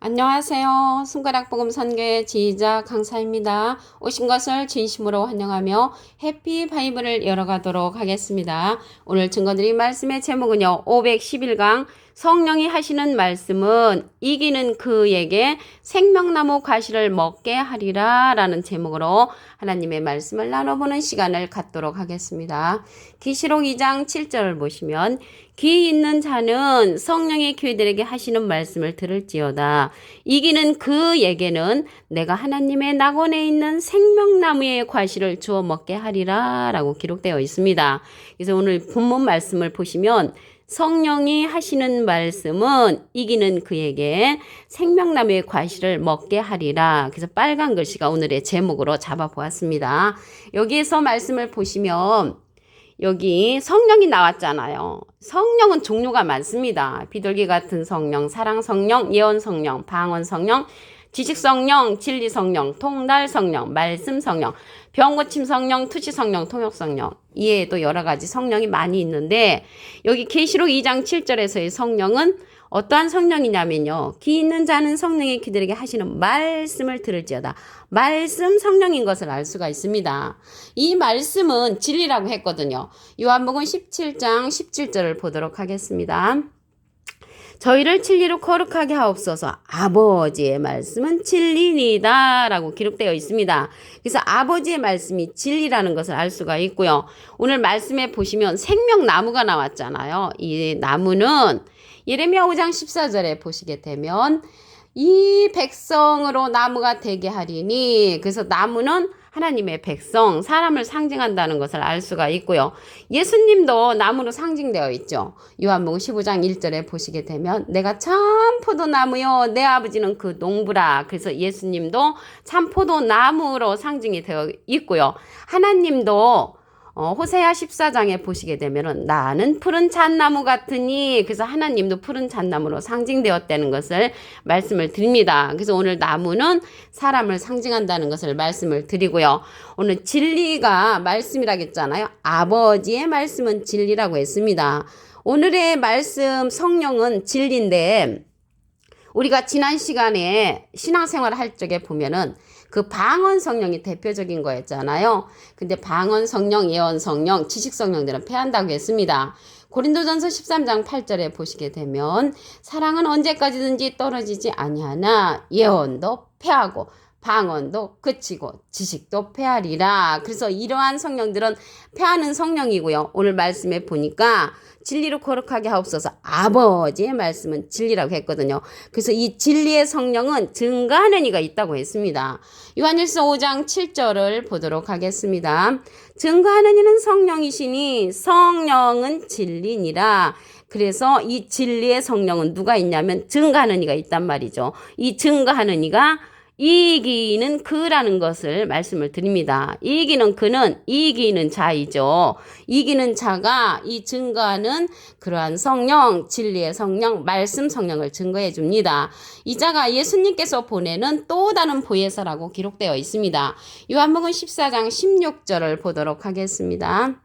안녕하세요. 손가락복음 선교의 지휘자 강사입니다. 오신 것을 진심으로 환영하며 해피 바이블을 열어가도록 하겠습니다. 오늘 증거드린 말씀의 제목은요. 511강 성령이 하시는 말씀은 이기는 그에게 생명나무 과실을 먹게 하리라 라는 제목으로 하나님의 말씀을 나눠보는 시간을 갖도록 하겠습니다. 계시록 2장 7절을 보시면 귀 있는 자는 성령의 교회들에게 하시는 말씀을 들을지어다. 이기는 그에게는 내가 하나님의 낙원에 있는 생명나무의 과실을 주어 먹게 하리라 라고 기록되어 있습니다. 그래서 오늘 본문 말씀을 보시면 성령이 하시는 말씀은 이기는 그에게 생명나무의 과실을 먹게 하리라. 그래서 빨간 글씨가 오늘의 제목으로 잡아보았습니다. 여기에서 말씀을 보시면 여기 성령이 나왔잖아요. 성령은 종류가 많습니다. 비둘기 같은 성령, 사랑 성령, 예언 성령, 방언 성령, 지식 성령, 진리 성령, 통달 성령, 말씀 성령, 병 고침 성령, 투시 성령, 통역 성령. 이외에도 여러 가지 성령이 많이 있는데 여기 계시록 2장 7절에서의 성령은 어떠한 성령이냐면요. 귀 있는 자는 성령의 귀들에게 하시는 말씀을 들을지어다. 말씀 성령인 것을 알 수가 있습니다. 이 말씀은 진리라고 했거든요. 요한복음 17장 17절을 보도록 하겠습니다. 저희를 진리로 거룩하게 하옵소서. 아버지의 말씀은 진리니다 라고 기록되어 있습니다. 그래서 아버지의 말씀이 진리라는 것을 알 수가 있고요. 오늘 말씀에 보시면 생명나무가 나왔잖아요. 이 나무는 예레미야 5장 14절에 보시게 되면 이 백성으로 나무가 되게 하리니, 그래서 나무는 하나님의 백성, 사람을 상징한다는 것을 알 수가 있고요. 예수님도 나무로 상징되어 있죠. 요한복음 15장 1절에 보시게 되면 내가 참 포도나무요 내 아버지는 그 농부라. 그래서 예수님도 참 포도나무로 상징이 되어 있고요. 하나님도 호세아 14장에 보시게 되면은 나는 푸른 잣나무 같으니, 그래서 하나님도 푸른 잣나무로 상징되었다는 것을 말씀을 드립니다. 그래서 오늘 나무는 사람을 상징한다는 것을 말씀을 드리고요. 오늘 진리가 말씀이라겠잖아요. 아버지의 말씀은 진리라고 했습니다. 오늘의 말씀 성령은 진리인데 우리가 지난 시간에 신앙생활을 할 적에 보면은 그 방언 성령이 대표적인 거였잖아요. 근데 방언 성령, 예언 성령, 지식 성령들은 패한다고 했습니다. 고린도전서 13장 8절에 보시게 되면 사랑은 언제까지든지 떨어지지 아니하나 예언도 패하고 방언도 그치고 지식도 패하리라. 그래서 이러한 성령들은 패하는 성령이고요. 오늘 말씀에 보니까 진리로 거룩하게 하옵소서. 아버지의 말씀은 진리라고 했거든요. 그래서 이 진리의 성령은 증거하는 이가 있다고 했습니다. 요한일서 5장 7절을 보도록 하겠습니다. 증거하는 이는 성령이시니 성령은 진리니라. 그래서 이 진리의 성령은 누가 있냐면 증거하는 이가 있단 말이죠. 이 증거하는 이가 이기는 그라는 것을 말씀을 드립니다. 이기는 그는 이기는 자이죠. 이기는 자가 이 증거하는 그러한 성령, 진리의 성령, 말씀 성령을 증거해 줍니다. 이 자가 예수님께서 보내는 또 다른 보혜사라고 기록되어 있습니다. 요한복음 14장 16절을 보도록 하겠습니다.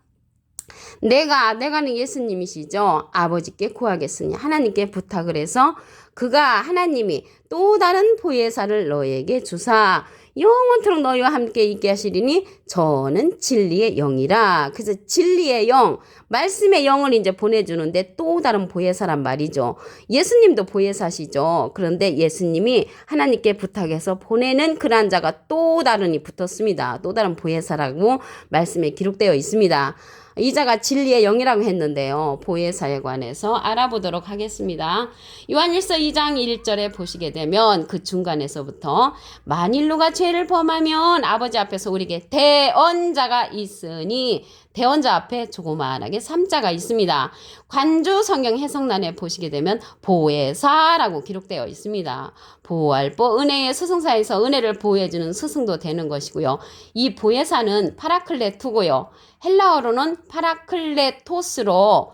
내가는 예수님이시죠. 아버지께 구하겠으니 하나님께 부탁을 해서 그가 하나님이 또 다른 보혜사를 너에게 주사 영원토록 너희와 함께 있게 하시리니 저는 진리의 영이라. 그래서 진리의 영, 말씀의 영을 이제 보내주는데 또 다른 보혜사란 말이죠. 예수님도 보혜사시죠. 그런데 예수님이 하나님께 부탁해서 보내는 그런 자가 또 다른이 붙었습니다. 또 다른 보혜사라고 말씀에 기록되어 있습니다. 이 자가 진리의 영이라고 했는데요. 보혜사에 관해서 알아보도록 하겠습니다. 요한일서 2장 1절에 보시게 되면 그 중간에서부터 만일 누가 죄를 범하면 아버지 앞에서 우리에게 대언자가 있으니, 대언자 앞에 조그마하게 3자가 있습니다. 관주 성경 해석란에 보시게 되면 보혜사라고 기록되어 있습니다. 보호할보 은혜의 스승사에서 은혜를 보호해주는 스승도 되는 것이고요. 이 보혜사는 파라클레투고요. 헬라어로는 파라클레토스로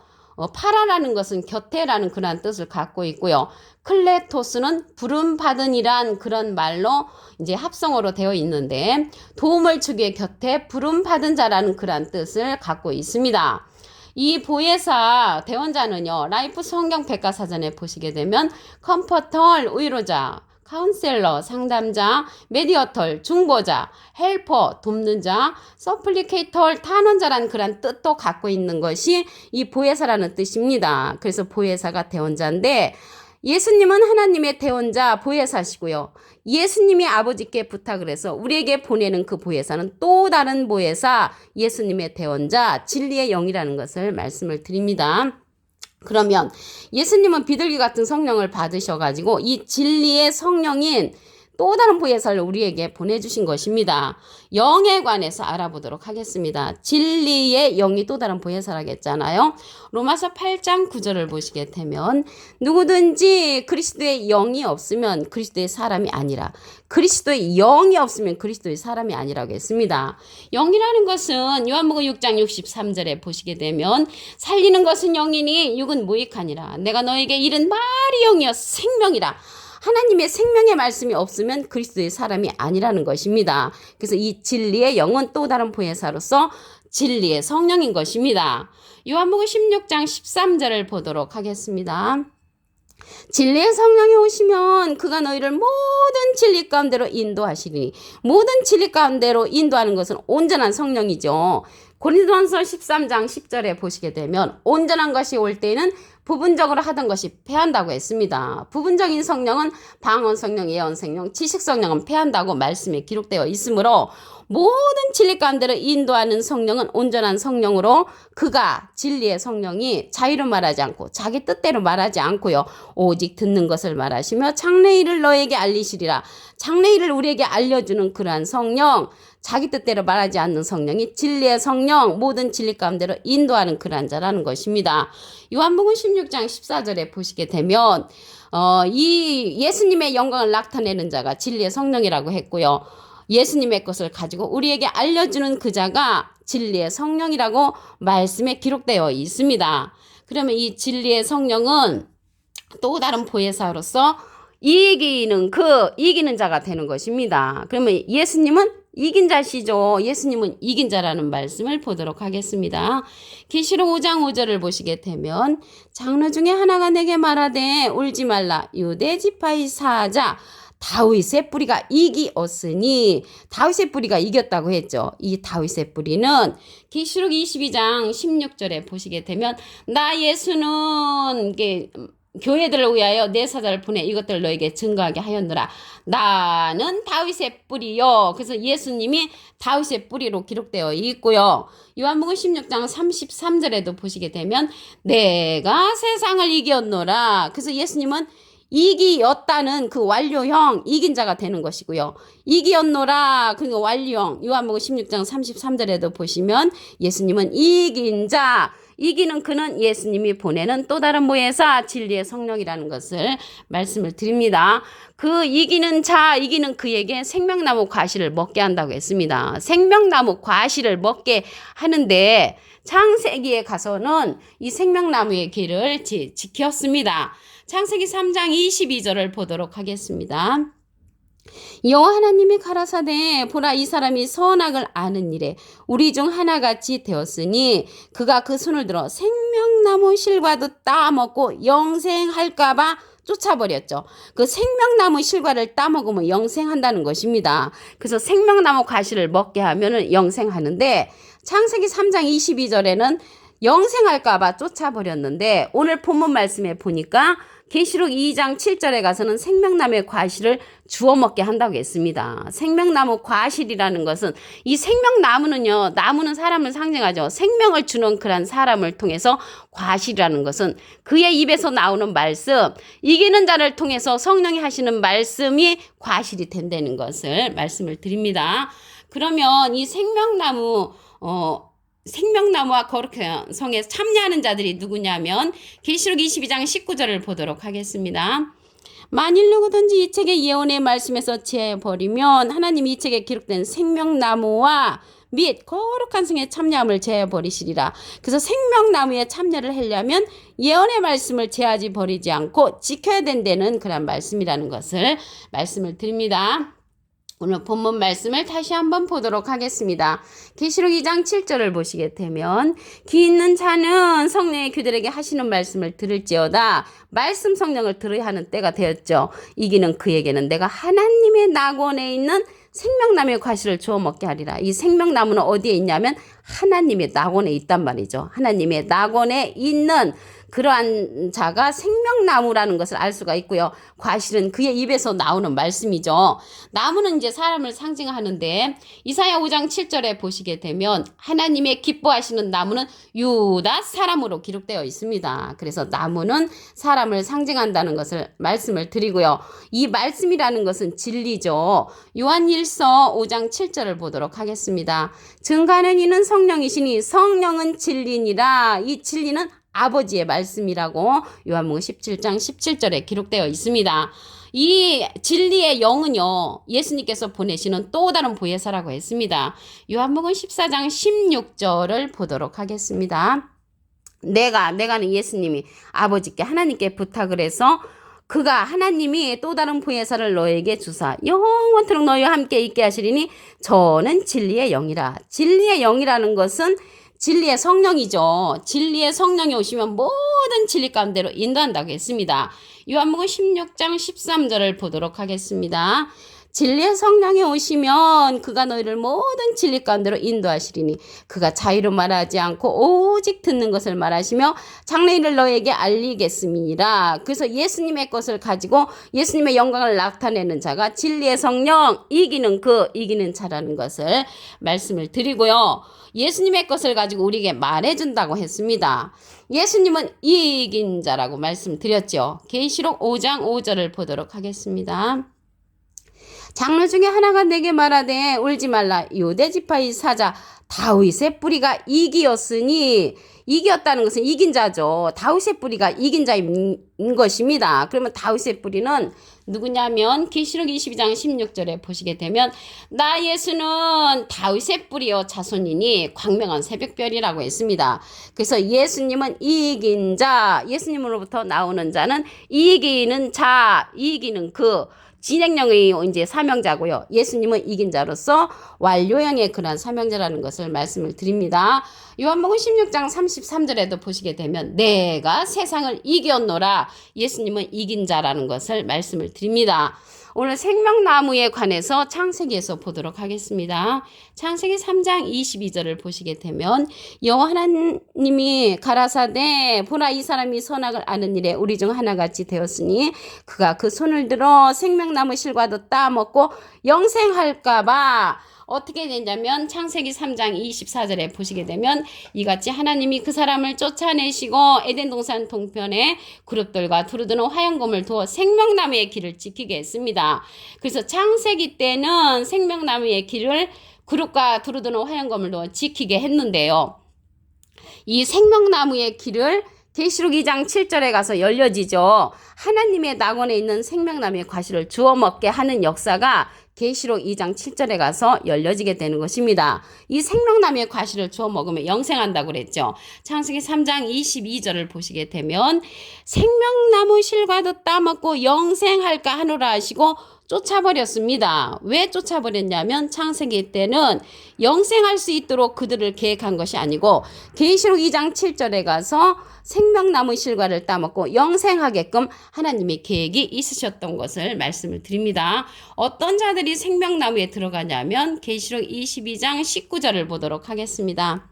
파라라는 것은 곁에라는 그런 뜻을 갖고 있고요. 클레토스는 부름받은이란 그런 말로 이제 합성어로 되어 있는데 도움을 주기 위해 곁에 부름받은 자라는 그런 뜻을 갖고 있습니다. 이 보혜사 대원자는요. 라이프 성경 백과사전에 보시게 되면 컴포터 위로자, 카운셀러, 상담자, 메디어털, 중보자, 헬퍼, 돕는 자, 서플리케이터, 탄원자라는 그런 뜻도 갖고 있는 것이 이 보혜사라는 뜻입니다. 그래서 보혜사가 대언자인데 예수님은 하나님의 대언자 보혜사시고요. 예수님이 아버지께 부탁을 해서 우리에게 보내는 그 보혜사는 또 다른 보혜사, 예수님의 대언자, 진리의 영이라는 것을 말씀을 드립니다. 그러면 예수님은 비둘기 같은 성령을 받으셔가지고 이 진리의 성령인 또 다른 보혜사를 우리에게 보내주신 것입니다. 영에 관해서 알아보도록 하겠습니다. 진리의 영이 또 다른 보혜사라고 했잖아요. 로마서 8장 9절을 보시게 되면 누구든지 그리스도의 영이 없으면 그리스도의 사람이 아니라 그리스도의 영이 없으면 그리스도의 사람이 아니라고 했습니다. 영이라는 것은 요한복음 6장 63절에 보시게 되면 살리는 것은 영이니 육은 무익하니라. 내가 너에게 이른 말이 영이여 생명이라. 하나님의 생명의 말씀이 없으면 그리스도의 사람이 아니라는 것입니다. 그래서 이 진리의 영은 또 다른 보혜사로서 진리의 성령인 것입니다. 요한복음 16장 13절을 보도록 하겠습니다. 진리의 성령이 오시면 그가 너희를 모든 진리 가운데로 인도하시리니 모든 진리 가운데로 인도하는 것은 온전한 성령이죠. 고린도전서 13장 10절에 보시게 되면 온전한 것이 올 때에는 부분적으로 하던 것이 패한다고 했습니다. 부분적인 성령은 방언 성령, 예언 성령, 지식 성령은 패한다고 말씀에 기록되어 있으므로 모든 진리 가운데로 인도하는 성령은 온전한 성령으로 그가 진리의 성령이 자유로 말하지 않고 자기 뜻대로 말하지 않고요. 오직 듣는 것을 말하시며 장래일을 너에게 알리시리라. 장래일을 우리에게 알려주는 그러한 성령, 자기 뜻대로 말하지 않는 성령이 진리의 성령, 모든 진리 가운데로 인도하는 그러한 자라는 것입니다. 요한복음 16장 14절에 보시게 되면 이 예수님의 영광을 나타내는 자가 진리의 성령이라고 했고요. 예수님의 것을 가지고 우리에게 알려주는 그 자가 진리의 성령이라고 말씀에 기록되어 있습니다. 그러면 이 진리의 성령은 또 다른 보혜사로서 이기는 자가 되는 것입니다. 그러면 예수님은 이긴 자시죠. 예수님은 이긴 자라는 말씀을 보도록 하겠습니다. 계시록 5장 5절을 보시게 되면 장로 중에 하나가 내게 말하되 울지 말라. 유대 지파의 사자 다윗의 뿌리가 이기었으니 다윗의 뿌리가 이겼다고 했죠. 이 다윗의 뿌리는 계시록 22장 16절에 보시게 되면 나 예수는 교회들을 위하여 내 사자를 보내 이것들을 너에게 증거하게 하였노라. 나는 다윗의 뿌리요. 그래서 예수님이 다윗의 뿌리로 기록되어 있고요. 요한복음 16장 33절에도 보시게 되면 내가 세상을 이겼노라. 그래서 예수님은 이기었다는 그 완료형 이긴 자가 되는 것이고요. 이기었노라 그러니까 완료형 요한복음 16장 33절에도 보시면 예수님은 이긴 자 이기는 그는 예수님이 보내는 또 다른 보혜사 진리의 성령이라는 것을 말씀을 드립니다. 그 이기는 자 이기는 그에게 생명나무 과실을 먹게 한다고 했습니다. 생명나무 과실을 먹게 하는데 창세기에 가서는 이 생명나무의 길을 지켰습니다. 창세기 3장 22절을 보도록 하겠습니다. 여호와 하나님이 가라사대 보라 이 사람이 선악을 아는 일에 우리 중 하나같이 되었으니 그가 그 손을 들어 생명나무 실과도 따먹고 영생할까봐 쫓아버렸죠. 그 생명나무 실과를 따먹으면 영생한다는 것입니다. 그래서 생명나무 과실을 먹게 하면 영생하는데 창세기 3장 22절에는 영생할까봐 쫓아버렸는데 오늘 본문 말씀에 보니까 계시록 2장 7절에 가서는 생명나무의 과실을 주워 먹게 한다고 했습니다. 생명나무 과실이라는 것은 이 생명나무는요. 나무는 사람을 상징하죠. 생명을 주는 그런 사람을 통해서 과실이라는 것은 그의 입에서 나오는 말씀 이기는 자를 통해서 성령이 하시는 말씀이 과실이 된다는 것을 말씀을 드립니다. 그러면 이 생명나무와 거룩한 성에 참여하는 자들이 누구냐면 계시록 22장 19절을 보도록 하겠습니다. 만일 누구든지 이 책의 예언의 말씀에서 제해버리면 하나님이 이 책에 기록된 생명나무와 및 거룩한 성에 참여함을 제해버리시리라. 그래서 생명나무에 참여를 하려면 예언의 말씀을 제하지 버리지 않고 지켜야 된다는 그런 말씀이라는 것을 말씀을 드립니다. 오늘 본문 말씀을 다시 한번 보도록 하겠습니다. 계시록 2장 7절을 보시게 되면 귀 있는 자는 성령의 귀들에게 하시는 말씀을 들을지어다. 말씀 성령을 들어야 하는 때가 되었죠. 이기는 그에게는 내가 하나님의 낙원에 있는 생명나무의 과실을 주어 먹게 하리라. 이 생명나무는 어디에 있냐면 하나님의 낙원에 있단 말이죠. 하나님의 낙원에 있는 그러한 자가 생명나무라는 것을 알 수가 있고요. 과실은 그의 입에서 나오는 말씀이죠. 나무는 이제 사람을 상징하는데 이사야 5장 7절에 보시게 되면 하나님의 기뻐하시는 나무는 유다 사람으로 기록되어 있습니다. 그래서 나무는 사람을 상징한다는 것을 말씀을 드리고요. 이 말씀이라는 것은 진리죠. 요한일서 5장 7절을 보도록 하겠습니다. 증거하는 이는 성령이시니 성령은 진리니라. 이 진리는 아버지의 말씀이라고 요한복음 17장 17절에 기록되어 있습니다. 이 진리의 영은요, 예수님께서 보내시는 또 다른 보혜사라고 했습니다. 요한복음 14장 16절을 보도록 하겠습니다. 내가는 예수님이 아버지께 하나님께 부탁을 해서 그가 하나님이 또 다른 보혜사를 너에게 주사 영원토록 너희와 함께 있게 하시리니 저는 진리의 영이라. 진리의 영이라는 것은 진리의 성령이죠. 진리의 성령이 오시면 모든 진리 가운데로 인도한다고 했습니다. 요한복음 16장 13절을 보도록 하겠습니다. 진리의 성령이 오시면 그가 너희를 모든 진리 가운데로 인도하시리니 그가 자유로 말하지 않고 오직 듣는 것을 말하시며 장래일을 너에게 알리겠음이니라. 그래서 예수님의 것을 가지고 예수님의 영광을 나타내는 자가 진리의 성령, 이기는 자라는 것을 말씀을 드리고요. 예수님의 것을 가지고 우리에게 말해준다고 했습니다. 예수님은 이긴 자라고 말씀드렸죠. 계시록 5장 5절을 보도록 하겠습니다. 장로 중에 하나가 내게 말하되 울지 말라. 유대 지파의 사자 다윗의 뿌리가 이기었으니, 이기었다는 것은 이긴 자죠. 다윗의 뿌리가 이긴 자인 것입니다. 그러면 다윗의 뿌리는 누구냐면 계시록 22장 16절에 보시게 되면 나 예수는 다윗의 뿌리요 자손이니 광명한 새벽별이라고 했습니다. 그래서 예수님은 이긴 자, 예수님으로부터 나오는 자는 이기는 자, 이기는 진행령의 이제 사명자고요. 예수님은 이긴 자로서 완료형의 그런 사명자라는 것을 말씀을 드립니다. 요한복음 16장 33절에도 보시게 되면 내가 세상을 이겼노라. 예수님은 이긴 자라는 것을 말씀을 드립니다. 오늘 생명나무에 관해서 창세기에서 보도록 하겠습니다. 창세기 3장 22절을 보시게 되면 여호와 하나님이 가라사대 보라 이 사람이 선악을 아는 일에 우리 중 하나같이 되었으니 그가 그 손을 들어 생명나무 실과도 따먹고 영생할까봐 어떻게 되냐면 창세기 3장 24절에 보시게 되면 이같이 하나님이 그 사람을 쫓아내시고 에덴 동산 동편에 그룹들과 두루드는 화영검을 두어 생명나무의 길을 지키게 했습니다. 그래서 창세기 때는 생명나무의 길을 그룹과 두루드는 화영검을 두어 지키게 했는데요. 이 생명나무의 길을 계시록 2장 7절에 가서 열려지죠. 하나님의 낙원에 있는 생명나무의 과실을 주워 먹게 하는 역사가 계시록 2장 7절에 가서 열려지게 되는 것입니다. 이 생명나무의 과실을 주워 먹으면 영생한다고 그랬죠. 창세기 3장 22절을 보시게 되면 생명나무 실과도 따먹고 영생할까 하노라 하시고 쫓아버렸습니다. 왜 쫓아버렸냐면 창세기 때는 영생할 수 있도록 그들을 계획한 것이 아니고 계시록 2장 7절에 가서 생명나무 실과를 따먹고 영생하게끔 하나님의 계획이 있으셨던 것을 말씀을 드립니다. 어떤 자들이 생명나무에 들어가냐면 계시록 22장 19절을 보도록 하겠습니다.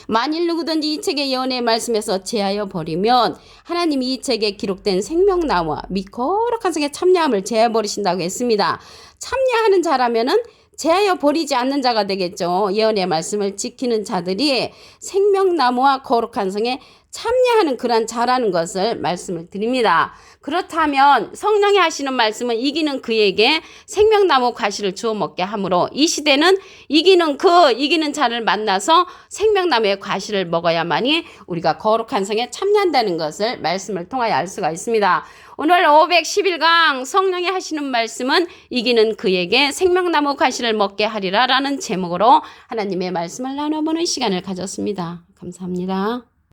만일 누구든지 이 책의 예언의 말씀에서 제하여 버리면 하나님이 이 책에 기록된 생명나무와 및 거룩한 성의 참여함을 제하여 버리신다고 했습니다. 참여하는 자라면은 제하여 버리지 않는 자가 되겠죠. 예언의 말씀을 지키는 자들이 생명나무와 거룩한 성에 참여하는 그런 자라는 것을 말씀을 드립니다. 그렇다면 성령이 하시는 말씀은 이기는 그에게 생명나무 과실을 주워 먹게 하므로 이 시대는 이기는 자를 만나서 생명나무의 과실을 먹어야만이 우리가 거룩한 성에 참여한다는 것을 말씀을 통하여 알 수가 있습니다. 오늘 511강 성령이 하시는 말씀은 이기는 그에게 생명나무 과실을 먹게 하리라 라는 제목으로 하나님의 말씀을 나눠보는 시간을 가졌습니다. 감사합니다.